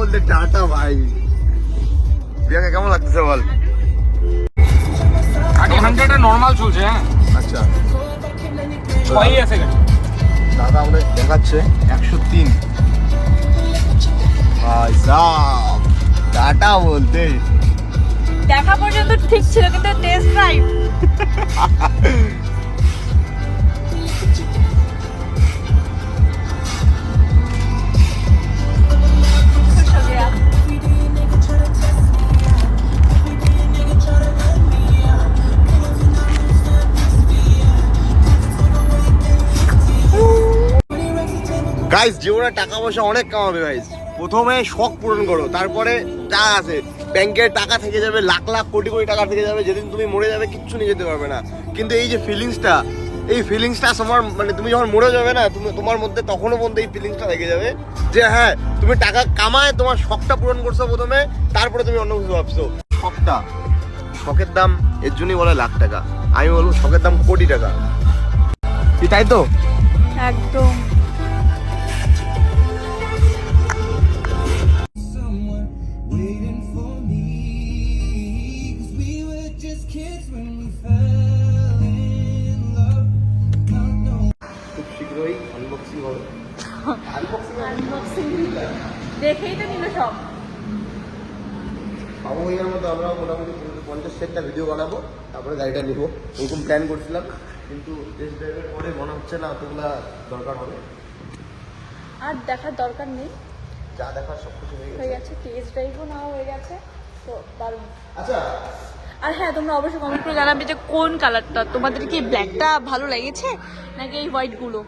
বলতে টাটা ভাই। প্রিয়াকে কেমন লাগতেছে বল? 100 নর্মাল চলছে। হ্যাঁ আচ্ছা কয়ই আছে গাড়ি? দাদা আমাদের দেখাচ্ছে 103। ভাই সাব টাটা বলতে দেখা পর্যন্ত ঠিক ছিল, কিন্তু টেস্ট ড্রাইভ গাইস জীবনে টাকা পয়সা অনেক কামাবে গাইস। প্রথমে শখ পূরণ করো, তারপরে টাকা আছে, ব্যাংকের টাকা থেকে যাবে, লাখ লাখ কোটি কোটি টাকা থেকে যাবে, যেদিন তুমি মরে যাবে কিচ্ছু নিয়ে যেতে পারবে না। কিন্তু এই যে ফিলিংসটা, এই ফিলিংসটা তোমার মানে তুমি যখন মরে যাবে না, তুমি তোমার মধ্যে তখনও পর্যন্ত এই ফিলিংসটা থেকে যাবে যে হ্যাঁ তুমি টাকা কামায় তোমার শখটা পূরণ করছো প্রথমে, তারপরে তুমি অন্য কিছু ভাবছো। শখটা, শখের দাম এর জন্যই বলে লাখ টাকা, আমি বলবো শখের দাম কোটি টাকা। কি তাই তো? একদম। খুব শীঘ্রই আনবক্সিং হবে। আনবক্সিং দেখেই তো নিল সব। বাবু ভাইয়ার মতো আমরা মোটামুটি 50-60টা ভিডিও বানাবো, তারপরে গাড়িটা নিব এরকম প্ল্যান করছিলাম, কিন্তু টেস্ট ড্রাইভের পরে মনে হচ্ছে না অতগুলা দরকার হবে। আর দেখার দরকার নেই, যা দেখার সব কিছু হয়ে গেছে। টেস্ট ড্রাইভও নেওয়া হয়ে গেছে, তো দারুণ। আচ্ছা আর হ্যাঁ, তোমরা অবশ্যই কমেন্ট করে জানাবে যে কোন কালারটা তোমাদের, কি ব্ল্যাকটা ভালো লেগেছে নাকি এই হোয়াইটগুলো।